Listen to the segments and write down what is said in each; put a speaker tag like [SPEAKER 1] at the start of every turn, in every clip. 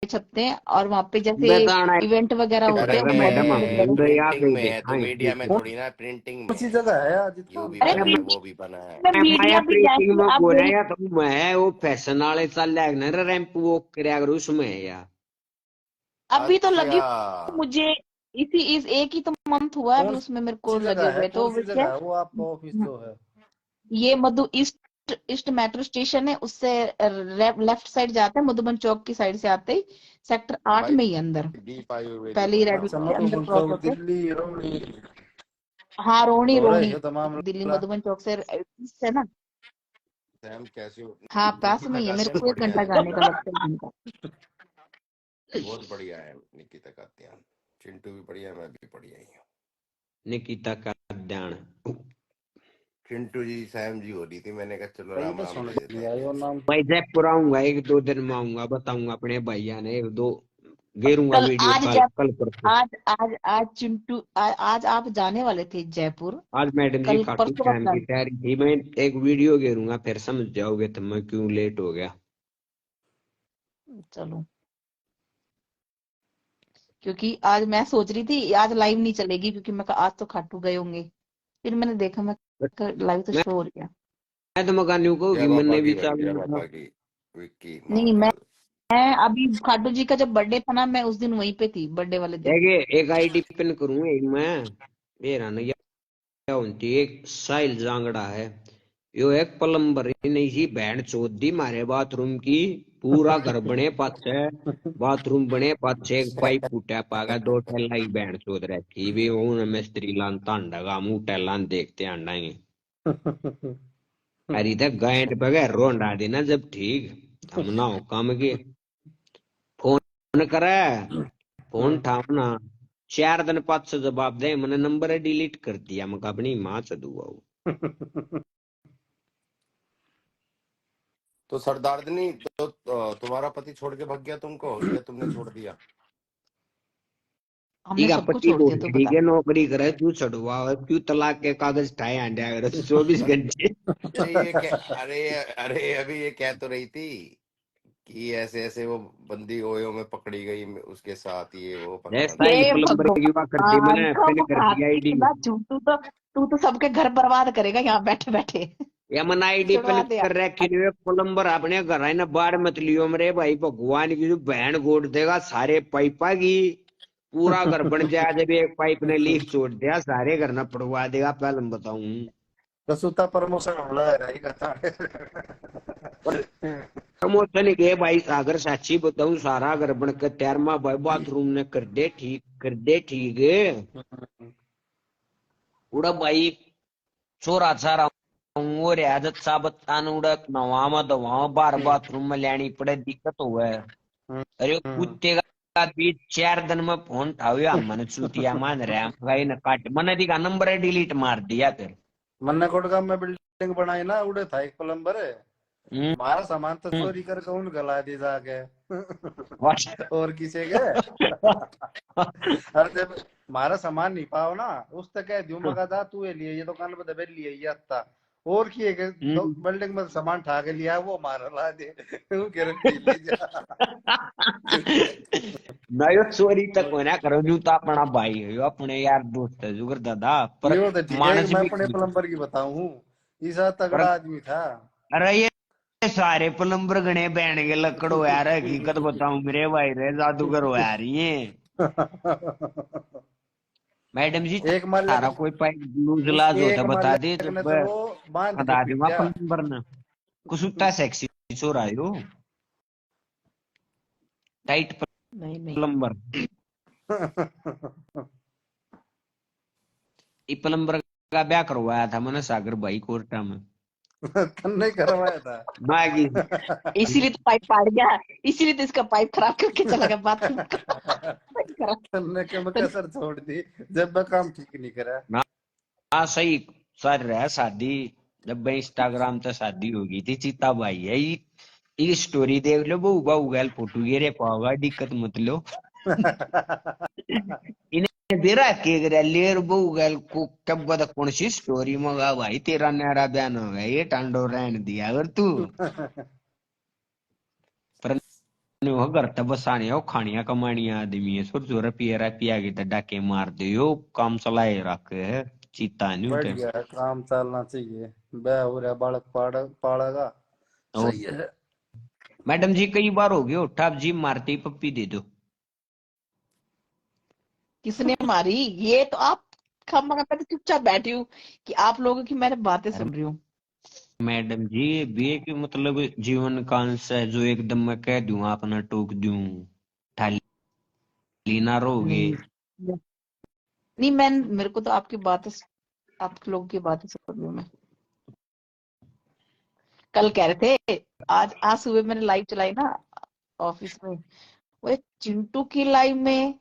[SPEAKER 1] छपते हैं, और वहां पे जैसे
[SPEAKER 2] बताना
[SPEAKER 1] इवेंट वगैरह होते
[SPEAKER 3] अरे
[SPEAKER 1] हैं
[SPEAKER 2] है
[SPEAKER 1] वो बड़े
[SPEAKER 2] मैडम,
[SPEAKER 1] बड़े
[SPEAKER 2] हम
[SPEAKER 1] बड़े।
[SPEAKER 2] तो यहाँ
[SPEAKER 3] प्रिंटिंग
[SPEAKER 2] पे
[SPEAKER 3] में है तो
[SPEAKER 2] दिखाएं
[SPEAKER 3] मीडिया में
[SPEAKER 2] ठीक है।
[SPEAKER 3] थोड़ी ना, प्रिंटिंग में
[SPEAKER 4] कौन सी
[SPEAKER 3] है।
[SPEAKER 4] जगह है आज
[SPEAKER 3] यू
[SPEAKER 4] इतना
[SPEAKER 3] भी
[SPEAKER 1] अरे
[SPEAKER 3] बना है, वो
[SPEAKER 1] प्रिंटिंग
[SPEAKER 3] भी बना है।
[SPEAKER 1] में
[SPEAKER 2] माया
[SPEAKER 1] मीडिया भी है
[SPEAKER 2] प्रीतिंग
[SPEAKER 1] कि
[SPEAKER 2] में
[SPEAKER 1] आप
[SPEAKER 2] को
[SPEAKER 1] मेरी,
[SPEAKER 2] या तो मैं वो फैशन वाले चल जाएगा ना रैंप वो कराया करो उसमें यार।
[SPEAKER 1] अभी तो लगी
[SPEAKER 3] अच्छा,
[SPEAKER 1] मुझे, इस एक ही तो मंथ हुआ है अभी
[SPEAKER 4] कौन
[SPEAKER 1] उसमें मेरे को
[SPEAKER 4] सी
[SPEAKER 1] लगे
[SPEAKER 4] जगह है,
[SPEAKER 1] हुए,
[SPEAKER 4] कौन
[SPEAKER 1] तो
[SPEAKER 4] सी
[SPEAKER 1] क्या,
[SPEAKER 4] जगह है वो आपका ऑफिस जो है?
[SPEAKER 1] ये मधु ईस्ट ईस्ट मेट्रो स्टेशन है, उससे लेफ्ट साइड जाते हैं, मधुबन चौक की साइड से आते ही सेक्टर 8
[SPEAKER 3] भाई
[SPEAKER 1] में ही अंदर,
[SPEAKER 3] डीप आयुर्वेदिक
[SPEAKER 1] पहले ही
[SPEAKER 3] बना
[SPEAKER 1] रेड
[SPEAKER 4] अच्छा
[SPEAKER 3] हुआ
[SPEAKER 1] के
[SPEAKER 3] है।
[SPEAKER 1] अंदर
[SPEAKER 4] मधुबन
[SPEAKER 1] क्रॉस
[SPEAKER 4] चौक
[SPEAKER 1] होते।
[SPEAKER 4] दिल्ली रोनी
[SPEAKER 1] हाँ, रोहिणी
[SPEAKER 4] हो रही
[SPEAKER 1] रोहिणी
[SPEAKER 4] है तमाम
[SPEAKER 1] दिल्ली
[SPEAKER 4] ला।
[SPEAKER 1] मधुबन चौक से ईस्ट है ना।
[SPEAKER 3] सैम कैसे हो?
[SPEAKER 1] हाँ, पास में
[SPEAKER 3] निकिता
[SPEAKER 1] ही है, मेरे
[SPEAKER 3] कात्यायन
[SPEAKER 1] को 1
[SPEAKER 3] बढ़िया
[SPEAKER 1] घंटा
[SPEAKER 3] है,
[SPEAKER 1] जाने का लगता है, 1 घंटा।
[SPEAKER 3] बहुत बढ़िया है निकिता कात्यायन। चिंटू भी बढ़िया है, मैं भी बढ़िया ही हूँ।
[SPEAKER 2] निकिता का ध्यान
[SPEAKER 3] चिंटू जी सैम जी हो रही थी, मैंने कहा चलो
[SPEAKER 4] कहीं
[SPEAKER 3] राम
[SPEAKER 4] तो
[SPEAKER 3] राम
[SPEAKER 4] सुन
[SPEAKER 3] दे देते
[SPEAKER 4] लिया
[SPEAKER 3] हैं
[SPEAKER 4] यो
[SPEAKER 3] इनसे।
[SPEAKER 4] नाम।
[SPEAKER 2] मैं जयपुर आऊंगा 1-2 दिन में आऊंगा बताऊंगा अपने भैया ने 1-2 गेरूंगा
[SPEAKER 1] कल
[SPEAKER 2] वीडियो
[SPEAKER 1] आज
[SPEAKER 2] कॉल
[SPEAKER 1] जब
[SPEAKER 2] कल परसों।
[SPEAKER 1] आज चिंटू आज आप जाने वाले थे जयपुर,
[SPEAKER 2] आज मैडम जी
[SPEAKER 1] कल
[SPEAKER 2] खाटू
[SPEAKER 1] परसों आप
[SPEAKER 2] श्याम की
[SPEAKER 1] जाने।
[SPEAKER 2] तैयारी थी, मैं एक वीडियो गेरूंगा फिर समझ जाओगे तो मैं क्यों लेट हो गया।
[SPEAKER 1] चलो, क्योंकि आज मैं सोच रही थी आज लाइव नहीं चलेगी, क्योंकि मैं कहा आज तो खाटू गए होंगे, फिर मैंने देखा मैं लाइव तो
[SPEAKER 2] मैं
[SPEAKER 1] शो हो रहा।
[SPEAKER 2] तो मकानी को
[SPEAKER 3] जय
[SPEAKER 2] कि
[SPEAKER 3] बाबा
[SPEAKER 2] मैंने
[SPEAKER 3] की
[SPEAKER 2] भी
[SPEAKER 3] भाई, जय
[SPEAKER 2] चालू था।
[SPEAKER 3] बाबा की। विक्की
[SPEAKER 1] नहीं, मैं
[SPEAKER 3] महाकाल।
[SPEAKER 1] अभी खाटू जी का जब बर्थडे था ना, मैं उस दिन वहीं पे थी, बर्थडे वाले दिन।
[SPEAKER 2] एक आईडी पिन करूँ एक मैं मेरा ना क्या होती एक साहिल जांगड़ा है यो एक प्लम्बर नहीं सी बैंड चौधी मारे बाथरूम की पूरा घर बने पाछे बाथरूम बने पाछे एक पाइप फूटा पागा 2 ठेला की बैंड चौध रखी भी उन मिस्त्री लान तांडगा मुंह टेलान देखते आंडाएंगे अरे इधर गांड बगैर रोंडा देना जब ठीक हम ना हो काम के फोन करे फोन ठावना 4 दिन 500 जवाब दे मैंने नंबर डिलीट कर दिया मैं अपनी माँ चदुआ
[SPEAKER 3] तो सरदारनी तो तुम्हारा पति छोड़ के भाग गया तुमको, या तुमने छोड़ दिया?
[SPEAKER 1] हमने
[SPEAKER 2] ठीक है
[SPEAKER 1] सबको
[SPEAKER 2] पति
[SPEAKER 1] छोड़ दिया,
[SPEAKER 2] बहुत
[SPEAKER 1] तो
[SPEAKER 2] ठीक
[SPEAKER 1] बता।
[SPEAKER 2] है नौकरी करे तू छड़वा क्यों तलाक के कागज ठाए आंडा अगर 24 घंटे
[SPEAKER 3] अरे ये क्या, अरे अरे अभी ये कह तो रही थी कि ऐसे ऐसे वो बंदी ओयो में पकड़ी गई, उसके साथ ये वो फलाना
[SPEAKER 2] जैसा ही
[SPEAKER 1] हे
[SPEAKER 3] ढिमकाना।
[SPEAKER 2] प्लम्बर की बात करती
[SPEAKER 1] भगवान,
[SPEAKER 2] मैंने पिन
[SPEAKER 1] कब
[SPEAKER 2] कर दी
[SPEAKER 1] खाती
[SPEAKER 2] आईडी
[SPEAKER 1] ना झूठ, तू तो सबके घर बर्बाद करेगा यहाँ बैठे बैठे।
[SPEAKER 2] या मन आईडी पिन
[SPEAKER 1] छुड़वा दे
[SPEAKER 2] कर रखी नहीं प्लम्बर अपने घर आई ना बाढ़ मत लियो मेरे भाई भगवान की जो बहन गोड़ देगा सारे पाइपा की पूरा घर बन जाए जब एक पाइप ने लीक छोड़ दिया सारे घर ना पड़वा देगा पहले मैं बताऊं
[SPEAKER 4] प्रसूता प्रमोशन होला है रही कथा।
[SPEAKER 2] प्रमोशन के भाई अगर सच्ची बताऊं सारा घर बनकर 13वां भाई बाथरूम ने कर दे ठीक है उड़ा भाई छोरा छारा और आदत साबत आन उड़क नवामा दवा बार बाथरूम में लेनी पड़े दिक्कत हो है अरे कुत्ते का भी 4 दिन में फोन ठाविया मन चूतिया मान रहे हम भाई न काट मन दिखा नंबर डिलीट मार दिया फिर
[SPEAKER 4] मन्ना कोटगांव में बिल्डिंग बनाई ना, उड़े था एक प्लम्बर है,
[SPEAKER 2] हम्म,
[SPEAKER 4] मारा सामान तो
[SPEAKER 2] हम्म,
[SPEAKER 4] चोरी करके उन गला दी जाके।
[SPEAKER 2] what?
[SPEAKER 4] और किसी के अरे जब मारा सामान नहीं पाओ ना, उस तक कह दियो मगा जा तू ये लिए ये दुकान पे दबे लिए ये अत्ता और किए के
[SPEAKER 2] हम्म।
[SPEAKER 4] बिल्डिंग में सामान ठा के लिया वो मारा ला दे। वो गारंटी ले जा।
[SPEAKER 2] ना यो चोरी तक कोई ना करो जू तो अपना भाई है यो अपने यार दोस्त है जुगर दादा पर
[SPEAKER 4] ये तो ठीक है,
[SPEAKER 2] मानस
[SPEAKER 4] मैं
[SPEAKER 2] भी
[SPEAKER 4] अपने
[SPEAKER 2] ठीक
[SPEAKER 4] प्लम्बर की बताऊं, ईसा
[SPEAKER 2] पर
[SPEAKER 4] तगड़ा आदमी था।
[SPEAKER 2] अरे ये सारे प्लम्बर गणे बैन के लकड़ो यार हकीकत बताऊं मेरे भाई रे जादूगर हो यार ये मैडम जी
[SPEAKER 4] एक माले
[SPEAKER 2] तारा कोई पाइप लूज
[SPEAKER 4] उस
[SPEAKER 2] लाज होता
[SPEAKER 4] एक
[SPEAKER 2] बता दे
[SPEAKER 4] माले ने
[SPEAKER 2] जब
[SPEAKER 4] तो वो बांध के
[SPEAKER 2] बता दूंगा
[SPEAKER 4] पीटा।
[SPEAKER 2] प्लम्बर ने कुसुत्ता सेक्सी छोरा है यो टाइट
[SPEAKER 1] नहीं नहीं,
[SPEAKER 2] प्लम्बर ये प्लम्बर का ब्याह करवाया था मैंने सागर भाई कोर्टा में
[SPEAKER 4] तन्ने करवाया था।
[SPEAKER 2] मागी
[SPEAKER 1] इसीलिए तो पाइप फाड़ गया, इसीलिए तो इसका पाइप खराब करके चला गया बाथरूम का पाइप खराब।
[SPEAKER 4] तन्ने के मैं
[SPEAKER 1] तो
[SPEAKER 4] कसर छोड़ दी जब मैं काम ठीक नहीं करा।
[SPEAKER 2] ना हाँ सही सर रहा शादी जब मैं इंस्टाग्राम पे शादी होगी थी चीता भाई है ये स्टोरी देख लो बहु बहु गैल फोटो गिरे पाओगा दिक्कत मत लो इन्हें दे रहा के करे लेर बहु गैल को कब बता कौन सी स्टोरी मंगा भाई तेरा नया बयान हो गया ये टांडो रहने दिया अगर तू पर हो घर तब बसाने हो खानिया कमानिया आदमी है सुर सुर पियरा पिया के डाके मार दे यो काम चलाए रखे है चीता नहीं होते
[SPEAKER 4] बढ़िया है, काम चलना चाहिए। बह हो रहा बालक पाड़ेगा,
[SPEAKER 2] और
[SPEAKER 4] सही है।
[SPEAKER 2] मैडम जी कई बार हो गयो ठाप जी मारते ही पप्पी दे दो
[SPEAKER 1] किसने मारी? ये तो आप खम मैं तो चुपचाप बैठी हूँ कि आप लोगों की मैंने बातें सुन रही हूँ।
[SPEAKER 2] मैडम जी बे के मतलब जीवन काल से जो एकदम मैं कह दूं अपना टोक दूं ठाली ना रहोगे
[SPEAKER 1] नहीं नहीं, मैं मेरे को तो आपकी बातें, आप लोगों की बातें सुन रही हूँ मैं। कल कह रहे थे, आज सुबह मैंने लाइव चलाई ना ऑफिस में, वो एक चिंटू की लाइव में,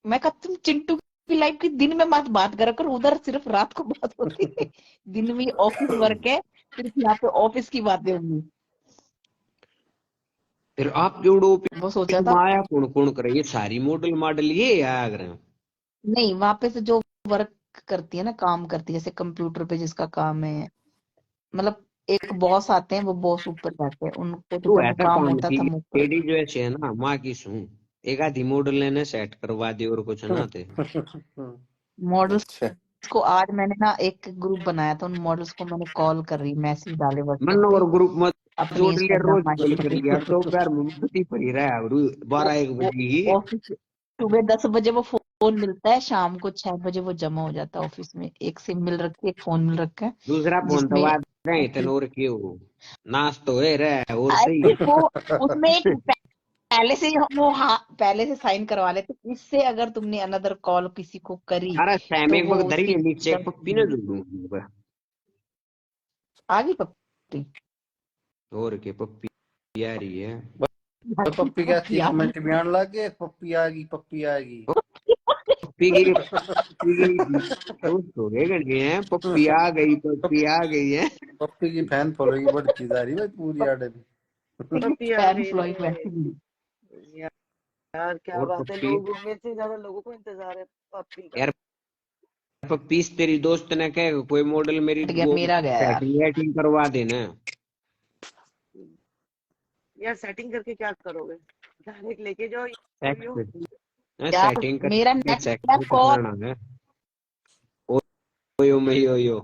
[SPEAKER 1] मैं कहा तुम चिंटू की लाइव की दिन में मत बात करा कर, उधर सिर्फ रात को बात होती है, दिन में ऑफिस वर्क है, सिर्फ यहाँ पे ऑफिस की बातें होंगी।
[SPEAKER 2] फिर आप जोड़ो
[SPEAKER 1] वो सोचा था,
[SPEAKER 2] आया कौन कौन करे ये सारी मॉडल ये आया कर
[SPEAKER 1] नहीं वहां पे से जो वर्क करती है ना, काम करती है, जैसे कंप्यूटर पे जिसका काम है, मतलब एक बॉस आते हैं, वो बॉस ऊपर रहते हैं, उनको तो
[SPEAKER 2] तू
[SPEAKER 1] जब
[SPEAKER 2] ऐसा
[SPEAKER 1] काम
[SPEAKER 2] काम
[SPEAKER 1] होता
[SPEAKER 2] की
[SPEAKER 1] था हम ऊपर।
[SPEAKER 2] एडी जो ऐसे है ना माँ की सू एक आधी मॉडल लेने सेट करवा दे और कुछ ना थे
[SPEAKER 1] मॉडल्स
[SPEAKER 3] अच्छा।
[SPEAKER 1] को आज मैंने ना एक ग्रुप बनाया था, उन मॉडल्स को मैंने कॉल कर रही, मैसेज डाले व्हाट्सएप
[SPEAKER 2] मन
[SPEAKER 1] पे
[SPEAKER 2] और ग्रुप में
[SPEAKER 1] अपनी
[SPEAKER 2] जोड़ लिया
[SPEAKER 1] इंस्टाग्राम
[SPEAKER 2] रोज कॉल कर
[SPEAKER 1] आईडी
[SPEAKER 2] लिया
[SPEAKER 1] पे।
[SPEAKER 2] दोपहर में बत्ती पड़ी रहा और
[SPEAKER 1] वो
[SPEAKER 2] 12-1 बजे ही
[SPEAKER 1] ऑफिस सुबह 10 बजे वो फोन मिलता है, शाम को 6 बजे वो जमा हो जाता है ऑफिस में। एक सिम मिल रखी है, एक फोन मिल रखा है
[SPEAKER 2] दूसरा फोन तो
[SPEAKER 1] जिसमें
[SPEAKER 2] बाद रहे थे और क्यों नाश तो है रहा और सही
[SPEAKER 1] सिर्फ वो, उसमें एक पहले से वो, हाँ पहले से साइन करवा लेते, इससे अगर तुमने अनदर कॉल किसी को करी
[SPEAKER 2] अरे सैम
[SPEAKER 1] तो
[SPEAKER 2] एक
[SPEAKER 1] वो
[SPEAKER 2] बग धरी
[SPEAKER 1] उसकी
[SPEAKER 2] नीचे पप्पी न जोड़ू
[SPEAKER 1] आगे पप्पी
[SPEAKER 2] और के पप्पी आ रही है
[SPEAKER 4] पप्पी क्या थी,
[SPEAKER 1] आ गई।
[SPEAKER 4] कमेंट में आने लगे, पप्पी आएगी पप्पी आएगी।
[SPEAKER 2] पप्पी की दोस्त हो गए गए हैं पप्पी आ गई है
[SPEAKER 4] पप्पी की फैन फॉलोइंग बढ़ती जा रही है भाई पूरी आड़े में।
[SPEAKER 5] पप्पी आ
[SPEAKER 1] फैन
[SPEAKER 5] गई
[SPEAKER 1] फ्लोइंग
[SPEAKER 5] रे
[SPEAKER 1] वैसे
[SPEAKER 5] यार, क्या
[SPEAKER 2] और
[SPEAKER 5] बात है,
[SPEAKER 2] पप्पी
[SPEAKER 5] मेरे से ज्यादा लोगों को इंतजार है पप्पी का।
[SPEAKER 2] यार पप्पीस तेरी दोस्त ने कहे कोई मॉडल मेरी
[SPEAKER 1] गया,
[SPEAKER 2] वो
[SPEAKER 1] मेरा गया यार।
[SPEAKER 2] सेटिंग करवा देना
[SPEAKER 5] यार सेटिंग करके क्या करोगे, डायरेक्ट लेके जाओ यो।
[SPEAKER 1] यार
[SPEAKER 2] सेटिंग
[SPEAKER 1] मेरा
[SPEAKER 2] करके
[SPEAKER 1] नेक्स्ट
[SPEAKER 2] सेक्स
[SPEAKER 1] स्टेप कॉल,
[SPEAKER 2] करना है ओयो में यो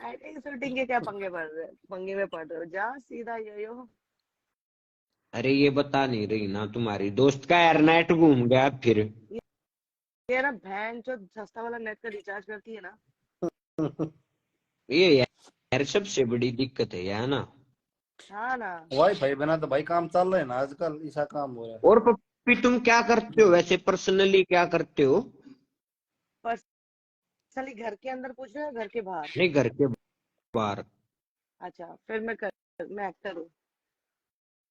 [SPEAKER 5] डायरेक्ट शूटिंग के क्या पंगे में पड़ रहे हो, जा सीधा यो।
[SPEAKER 2] अरे ये बता नहीं रही ना तुम्हारी दोस्त का यार नेट घूम गया फिर
[SPEAKER 5] ये ना बहन जो सस्ता वाला नेट का रिचार्ज करती है ना,
[SPEAKER 2] ये यार सबसे बड़ी दिक्कत है यार ना
[SPEAKER 5] हाँ ना।
[SPEAKER 4] वाई भाई बना तो भाई काम चल रहा है ना आजकल, ऐसा काम हो रहा है।
[SPEAKER 2] और पप्पी तुम क्या करते हो वैसे पर्सनली क्या करते हो
[SPEAKER 5] पर्सनली घर के अंदर पूछ रहे हो, घर के बाहर?
[SPEAKER 2] नहीं घर के बाहर
[SPEAKER 5] अच्छा, फिर मैं एक्टर हूँ,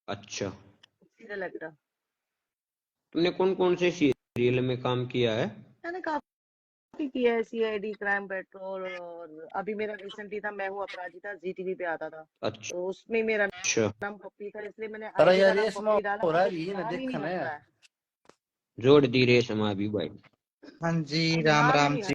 [SPEAKER 2] अच्छा
[SPEAKER 5] सीरियल एक्टर।
[SPEAKER 2] तुमने कौन कौन से सीरियल में काम किया है
[SPEAKER 5] मैंने काफी किया है, सीआईडी, क्राइम पेट्रोल, और अभी मेरा रिसेंटली था मैं हूँ अपराजिता, जीटीवी पे आता था,
[SPEAKER 2] अच्छा
[SPEAKER 5] तो उसमें मेरा
[SPEAKER 2] अच्छा
[SPEAKER 5] नाम पप्पी था, इसलिए मैंने
[SPEAKER 4] अरे
[SPEAKER 5] आईडी का
[SPEAKER 4] यार
[SPEAKER 5] नाम
[SPEAKER 4] ये इसमें
[SPEAKER 5] पप्पी डाला,
[SPEAKER 4] हो रहा है,
[SPEAKER 5] मुझे
[SPEAKER 4] ये ना
[SPEAKER 5] ध्यान ही नहीं
[SPEAKER 4] देखना
[SPEAKER 5] हट
[SPEAKER 4] है।
[SPEAKER 5] रहा है।
[SPEAKER 2] जोड़ दी रेशमा भी भाई
[SPEAKER 6] हाँ जी, राम
[SPEAKER 5] ध्यान
[SPEAKER 6] राम
[SPEAKER 5] नहीं
[SPEAKER 6] जी।